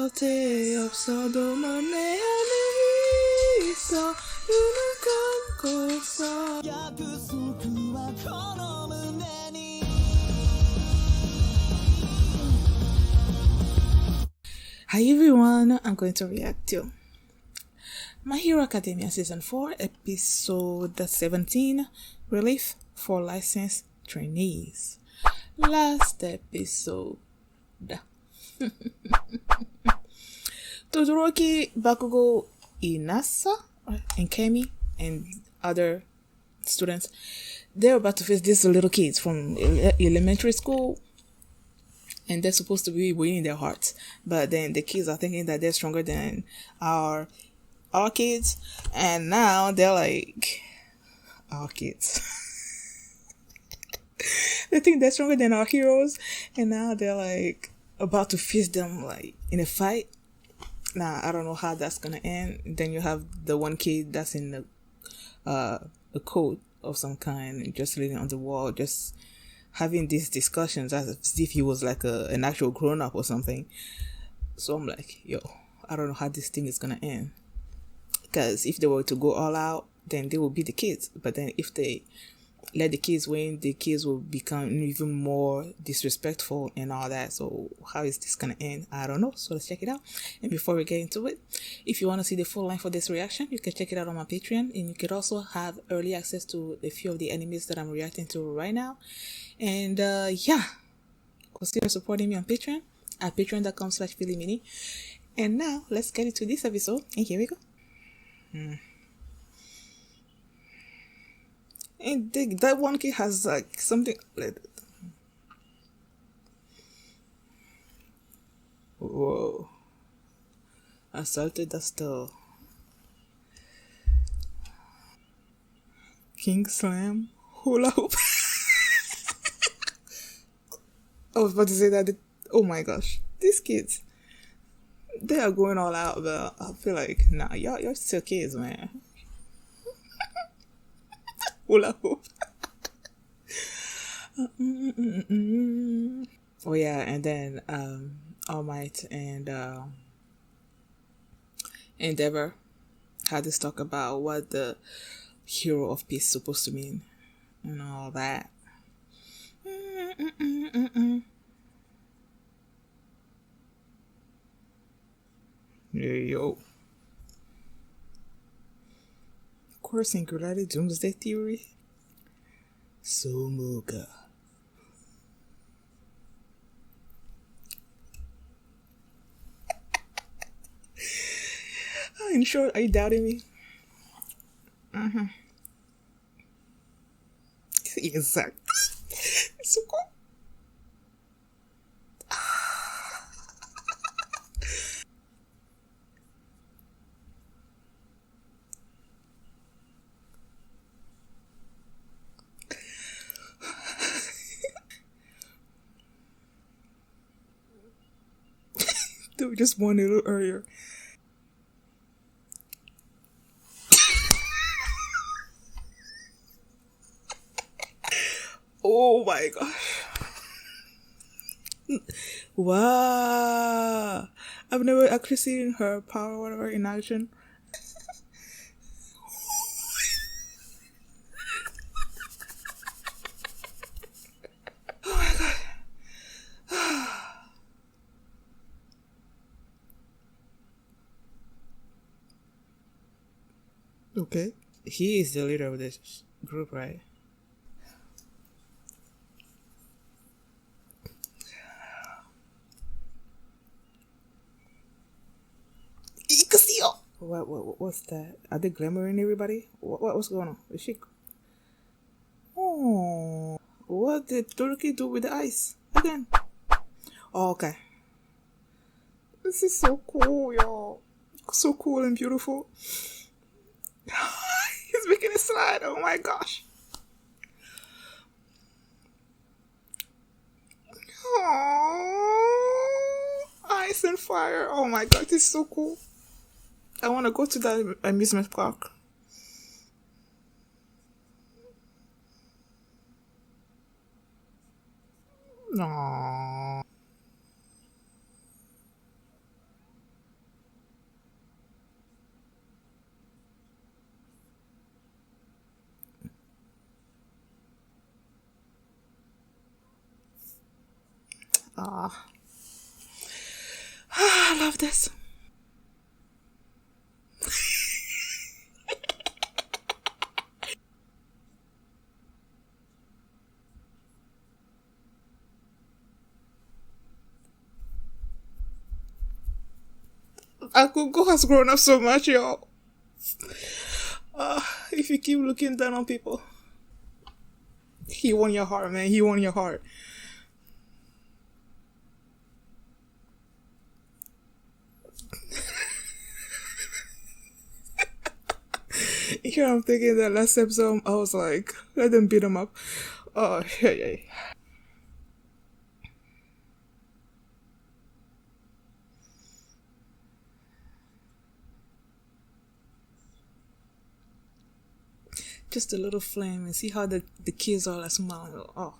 곁에 없어도 넌 내 안에 있어 눈을 감고서 Hi everyone, I'm going to react to My Hero Academia Season 4 Episode 17 Relief for Licensed Trainees. Last episode. Todoroki, Bakugo, Inasa and Camie and other students, they're about to face these little kids from elementary school, and they're supposed to be winning their hearts, but then the kids are thinking that they're stronger than our kids, and now they're like our kids. They think they're stronger than our heroes, and now they're like about to face them like in a fight. Now I don't know how that's gonna end. Then you have the one kid that's in a coat of some kind, just sitting on the wall, just having these discussions as if he was like an actual grown-up or something. So I'm like, yo, I don't know how this thing is gonna end, because if they were to go all out, then they will be the kids, but then if they let the kids win, the kids will become even more disrespectful and all that. So how is this gonna end? I don't know. So let's check it out. And before we get into it, if you want to see the full line for this reaction, you can check it out on my Patreon, and you could also have early access to a few of the animes that I'm reacting to right now. And yeah, consider supporting me on Patreon at patreon.com/PhillyMini. And now let's get into this episode, and here we go. And that one kid has like something. Whoa! Assaulted the store. King Slam hula hoop. I was about to say that. Oh my gosh, these kids, they are going all out, but I feel like nah, you're still kids, man. Hula hoop. Oh yeah, and then All Might and Endeavor had this talk about what the hero of peace is supposed to mean and all that. Yo. Core Singularity Doomsday Theory. Somuga. In short, are you doubting me? Exactly. It's so cool. They were just born a little earlier. Oh my gosh. Wow. I've never actually seen her power or whatever in action. Oh my god. Okay. He is the leader of this group, right? What's that? Are they glamoring everybody? What's going on? Is she? Oh, what did Turkey do with the ice again? Oh, okay. This is so cool, y'all. So cool and beautiful. He's making it slide. Oh my gosh. Oh, ice and fire. Oh my god, this is so cool. I want to go to that amusement park. No. Ah, I love this. Bakugo has grown up so much, y'all. If you keep looking down on people, he won your heart, man. He won your heart. Here I'm thinking that last episode, I was like, let them beat him up. Oh, yeah. Just a little flame and see how the kids are like smiling. Oh.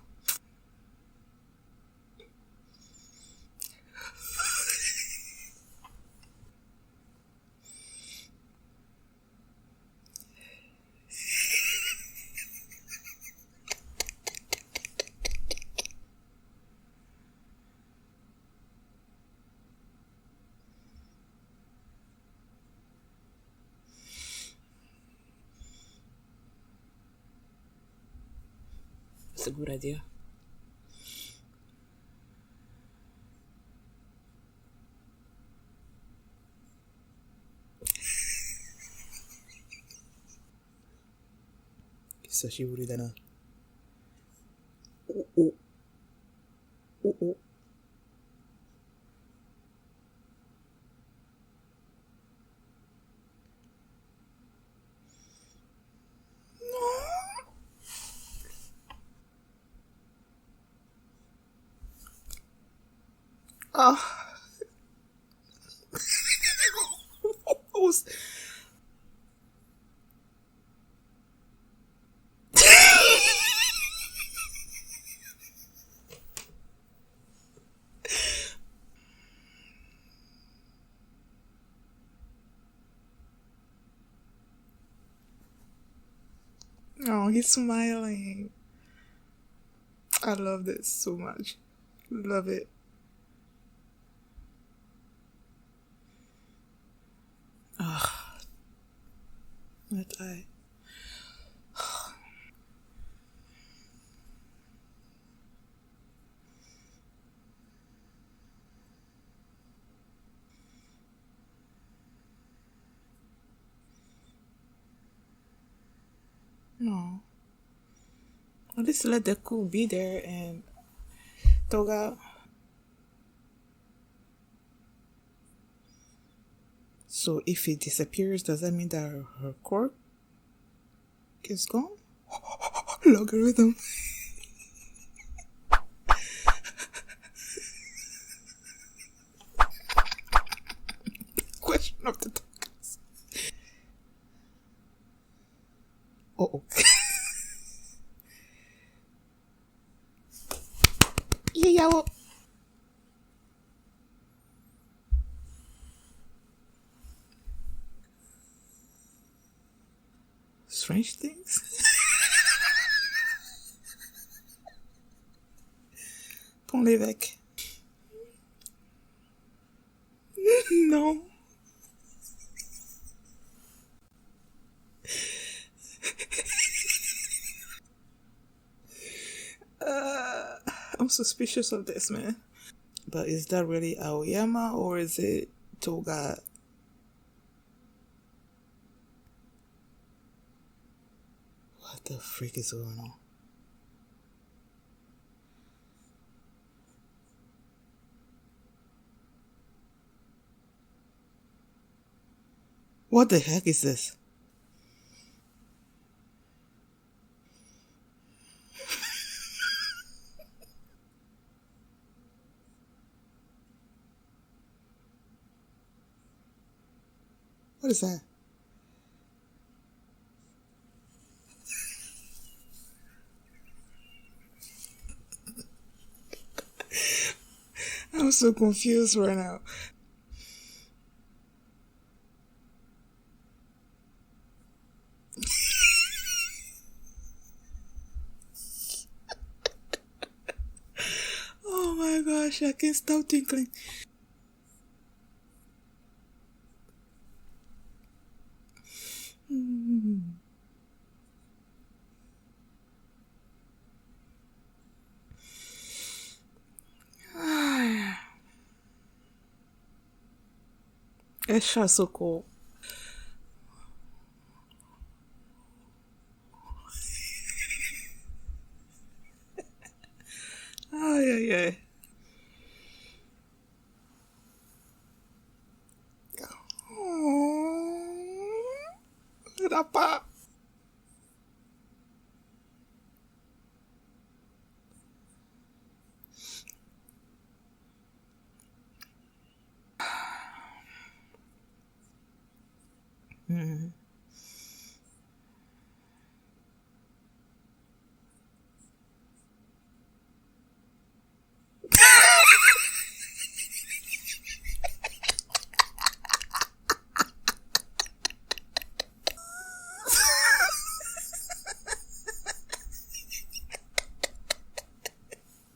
That's a good idea.久しぶりだな。お。Ah. Oh, he's smiling. I love this so much. Love it. Ah, but no. At least let the cool be there and Toga. So if it disappears, does that mean that her quirk is gone? Logarithm. Question of the tokens. Oh. Yeah, well. Strange things? Ton l'évêque. No. I'm suspicious of this, man. But is that really Aoyama or is it Toga? What the freak is going on? What the heck is this? What is that? I'm so confused right now. Oh my gosh, I can't stop thinking. It's just so cool. Oh, yeah, yeah. Oh, that part.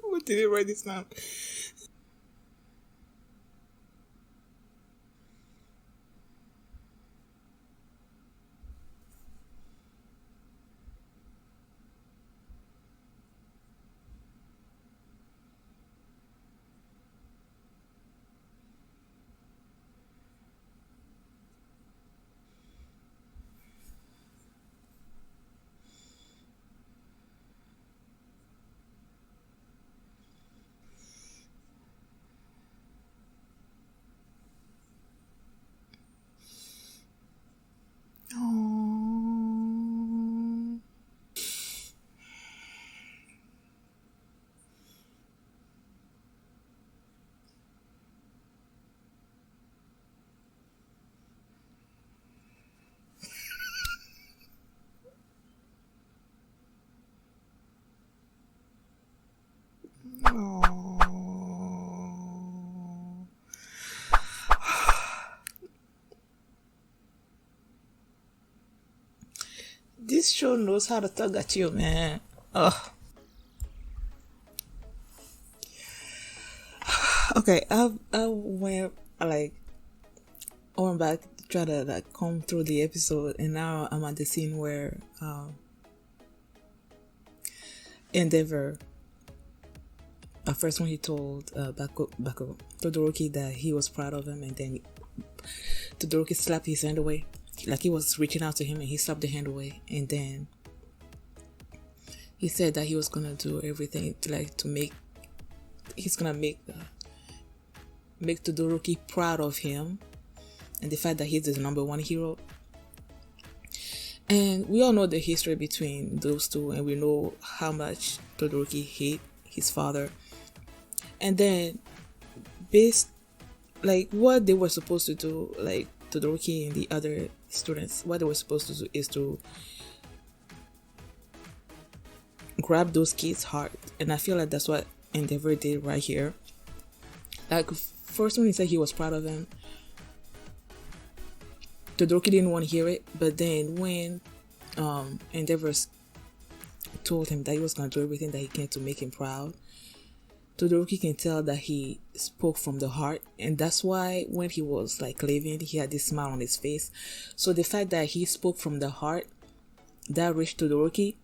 What did he write this down? Oh. Oh. This show knows how to tug at you, man. Oh. Okay, I went like I went back to try to like comb through the episode, and now I'm at the scene where Endeavor. At first, when he told Bakugo Todoroki that he was proud of him, and then Todoroki slapped his hand away, like he was reaching out to him, and he slapped the hand away, and then he said that he was gonna do everything to make he's gonna make Todoroki proud of him, and the fact that he's the number one hero. And we all know the history between those two, and we know how much Todoroki hate his father. And then, based like what they were supposed to do, like Todoroki and the other students, what they were supposed to do is to grab those kids' heart, and I feel like that's what Endeavor did right here. Like first, when he said he was proud of him, Todoroki didn't want to hear it, but then when Endeavor told him that he was going to do everything that he can to make him proud, Todoroki can tell that he spoke from the heart, and that's why when he was like leaving, he had this smile on his face. So the fact that he spoke from the heart, that reached Todoroki,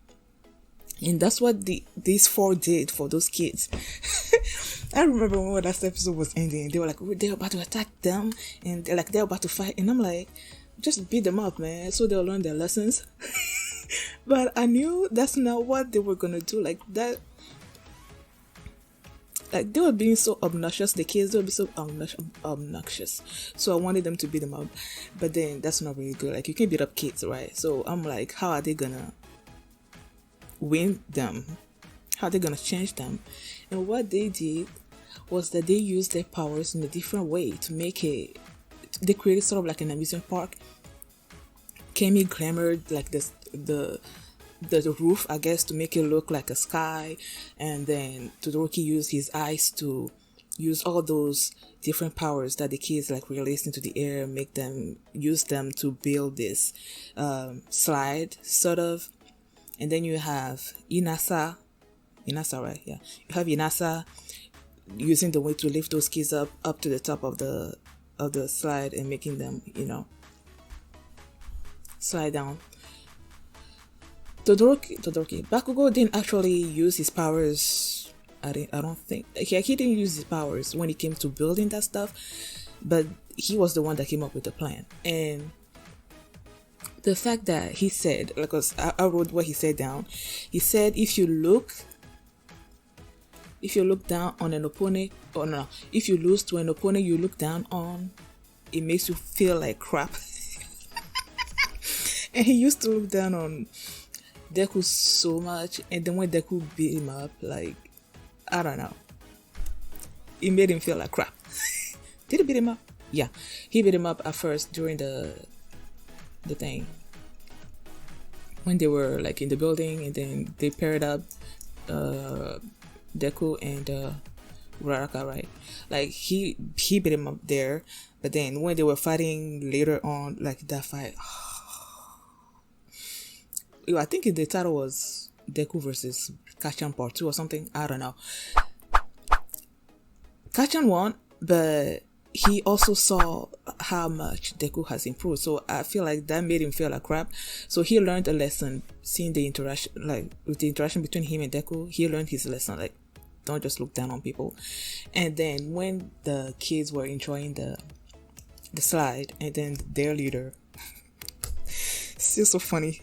and that's what these four did for those kids. I remember when that episode was ending, they were like, they're about to attack them, and they're about to fight, and I'm like, just beat them up, man, so they'll learn their lessons. But I knew that's not what they were gonna do. Like that, like they were being so obnoxious. The kids, they would be so obnoxious. So I wanted them to beat them up, but then that's not really good. Like you can beat up kids, right? So I'm like, how are they gonna win them? How are they gonna change them? And what they did was that they used their powers in a different way to make they created sort of like an amusement park. Camie glamored like the roof, I guess, to make it look like a sky, and then Todoroki used his eyes to use all those different powers that the kids like released into the air, use them to build this slide sort of. And then you have Inasa, right? Yeah, you have Inasa using the way to lift those kids up to the top of the slide and making them, slide down. Todoroki, Bakugo didn't actually use his powers. I don't think he didn't use his powers when it came to building that stuff, but he was the one that came up with the plan. And the fact that he said, because I wrote what he said down. He said, if you look down on an opponent, or no, if you lose to an opponent you look down on, it makes you feel like crap. And he used to look down on Deku so much, and then when Deku beat him up, like, I don't know, it made him feel like crap. Did he beat him up? Yeah, he beat him up at first during the thing, when they were like in the building, and then they paired up Deku and Uraraka, right? Like he beat him up there, but then when they were fighting later on, like that fight, I think the title was Deku versus Kachan Part 2 or something. I don't know. Kachan won, but he also saw how much Deku has improved. So I feel like that made him feel like crap. So he learned a lesson, seeing the interaction, like with the interaction between him and Deku. He learned his lesson, like, don't just look down on people. And then when the kids were enjoying the slide, and then their leader, it's just so funny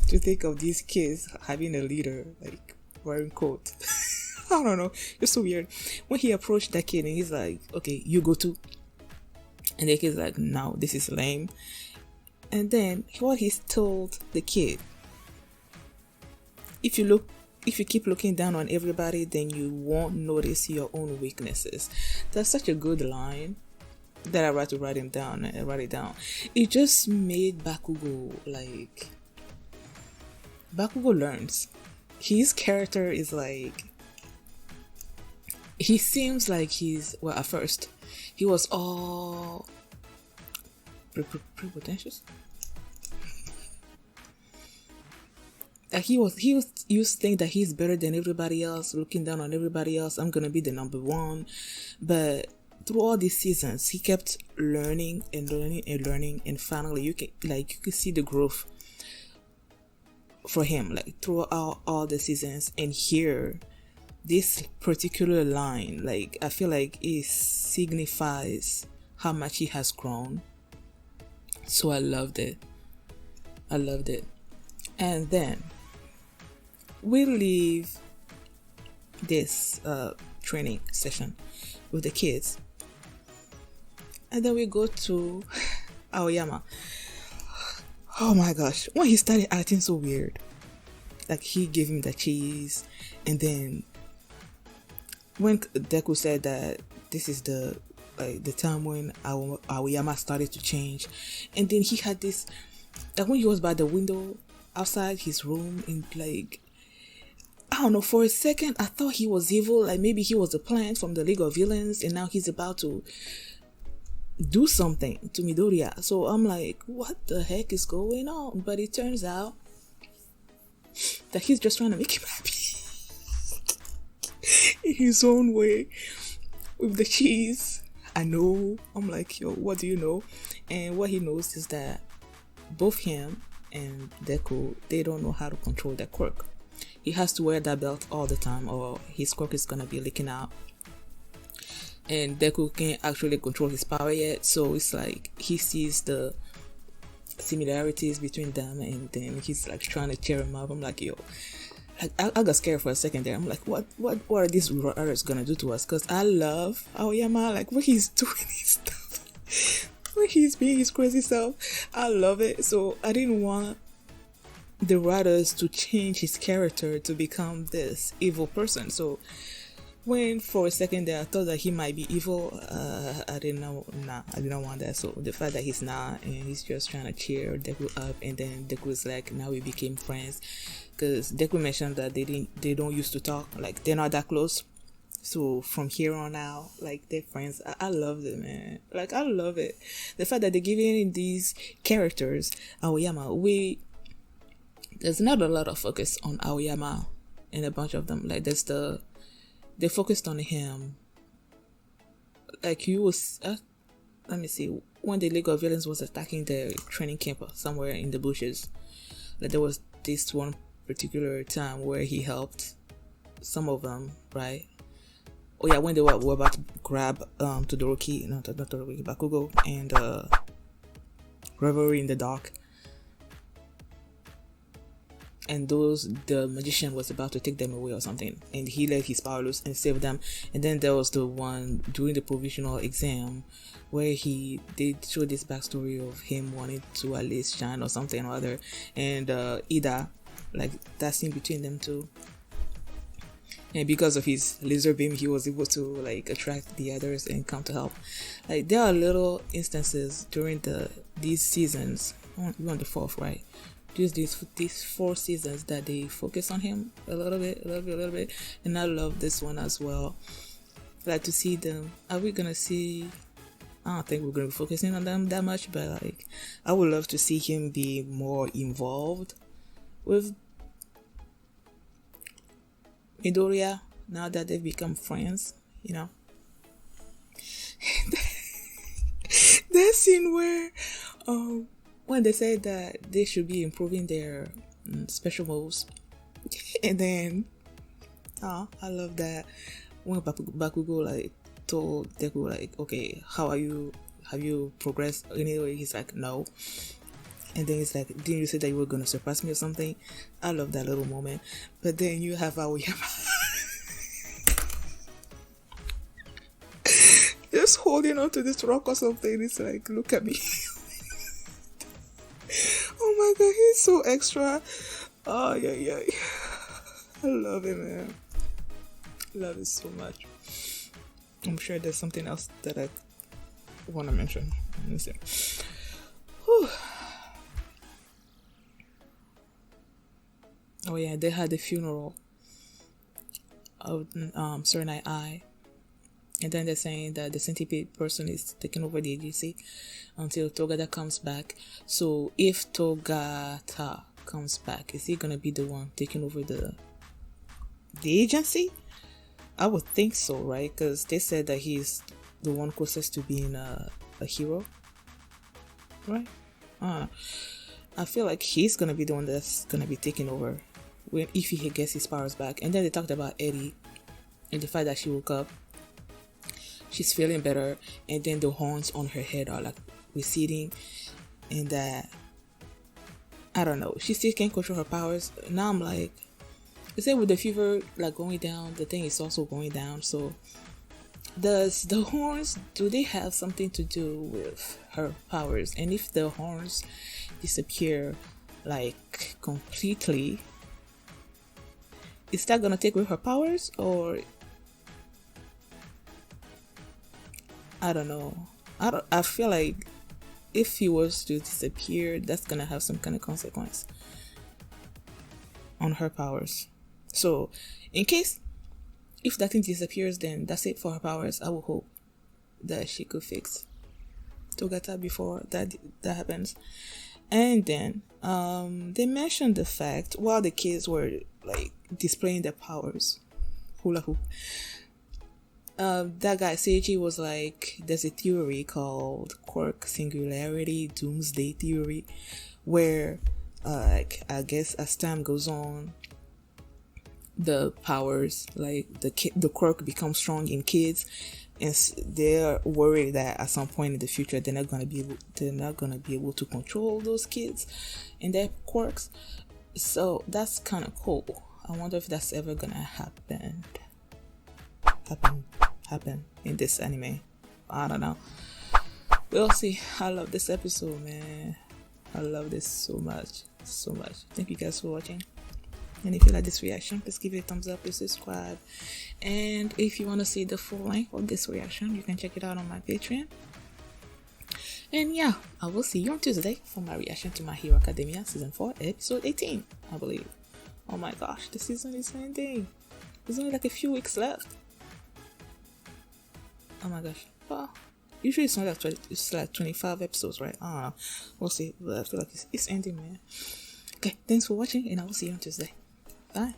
to think of these kids having a leader like wearing coat. I don't know, it's so weird. When he approached that kid and he's like, okay, you go too, and the kid's like, no, this is lame. And then what he told the kid, if you keep looking down on everybody, then you won't notice your own weaknesses. That's such a good line that I had to write it down. It just made Bakugo, like, Bakugo learns. His character is like, he seems like he's, well, at first he was all pretentious. Like he used to think that he's better than everybody else, looking down on everybody else. I'm gonna be the number one. But through all these seasons, he kept learning, and finally you can see the growth for him, like throughout all the seasons. And here, this particular line, like, I feel like it signifies how much he has grown. So I loved it. And then we leave this training session with the kids, and then we go to Aoyama. Oh my gosh, when he started acting so weird, like he gave him the cheese, and then when Deku said that this is the time when Aoyama started to change, and then he had this, like when he was by the window outside his room, and like, I don't know, for a second I thought he was evil, like maybe he was a plant from the League of Villains, and now he's about to do something to Midoriya. So I'm like, what the heck is going on? But it turns out that he's just trying to make him happy in his own way with the cheese. I know. I'm like, yo, what do you know? And what he knows is that both him and Deku, they don't know how to control their quirk. He has to wear that belt all the time, or his quirk is gonna be leaking out. And Deku can't actually control his power yet, so it's like he sees the similarities between them, and then he's like trying to cheer him up. I'm like, yo, like I got scared for a second there. I'm like, what are these others gonna do to us? Because I love Aoyama, like when he's doing his stuff, when he's being his crazy self, I love it. So I didn't want the writers to change his character to become this evil person. So when for a second there I thought that he might be evil, I didn't want that. So the fact that he's not, and he's just trying to cheer Deku up, and then Deku's like, now we became friends, because Deku mentioned that they don't used to talk, like they're not that close. So from here on out, like, they're friends. I love it, man. Like, I love it. The fact that they're giving these characters Aoyama, there's not a lot of focus on Aoyama in a bunch of them. Like, there's the they focused on him. Like you was, let me see, when the League of Villains was attacking the training camp somewhere in the bushes, like there was this one particular time where he helped some of them, right? Oh yeah, when they were about to grab Todoroki, not Todoroki, Bakugo and Reverie in the Dark. And the magician was about to take them away or something, and he let his power loose and saved them. And then there was the one during the provisional exam where they showed this backstory of him wanting to at least shine or something or other, and Ida, like that scene between them two. And because of his laser beam, he was able to like attract the others and come to help. Like there are little instances during these seasons. We're on the fourth, right? Just these 4 seasons that they focus on him a little bit, and I love this one as well. Like to see them. Are we gonna see? I don't think we're gonna be focusing on them that much, but like I would love to see him be more involved with Midoriya now that they've become friends. You know, that scene where when they said that they should be improving their special moves, and then I love that when Bakugo like told Deku like, okay, how are you, have you progressed anyway? He's like, no. And then he's like, didn't you say that you were gonna surpass me or something? I love that little moment. But then you have Aoyama just holding on to this rock or something. It's like, look at me. Oh my god, he's so extra. Oh yeah. I love him, man. Love it so much. I'm sure there's something else that I want to mention. Let me see. Whew. Oh yeah, they had the funeral of Serenite Eye. And then they're saying that the centipede person is taking over the agency until Togata comes back. So if Togata comes back, is he gonna be the one taking over the agency? I would think so, right? Because they said that he's the one closest to being a hero, right? I feel like he's gonna be the one that's gonna be taking over if he gets his powers back. And then they talked about Eddie and the fact that she woke up. She's feeling better, and then the horns on her head are like receding, and that I don't know, she still can't control her powers. Now I'm like, they say with the fever like going down, the thing is also going down. So does the horns, do they have something to do with her powers? And if the horns disappear like completely, is that gonna take away her powers? Or I don't know. I feel like if he was to disappear, that's gonna have some kind of consequence on her powers. So, in case if that thing disappears, then that's it for her powers. I will hope that she could fix Togata before that happens. And then they mentioned the fact while the kids were like displaying their powers, hula hoop. That guy Seiji was like, there's a theory called quark singularity doomsday theory, where like I guess as time goes on, the powers like the quirk becomes strong in kids, and they're worried that at some point in the future they're not gonna be able to control those kids and their quirks. So that's kind of cool. I wonder if that's ever gonna happen in this anime. I don't know. We'll see. I love this episode, man. I love this so much. Thank you guys for watching. And if you like this reaction, please give it a thumbs up and subscribe. And if you want to see the full length of this reaction, you can check it out on my Patreon. And yeah, I will see you on Tuesday for my reaction to My Hero Academia Season 4, Episode 18, I believe. Oh my gosh, the season is ending. There's only like a few weeks left. Oh my gosh. Well, usually it's not like it's like 25 episodes, right? I don't know. We'll see. But I feel like it's ending, man. Okay, thanks for watching, and I will see you on Tuesday. Bye.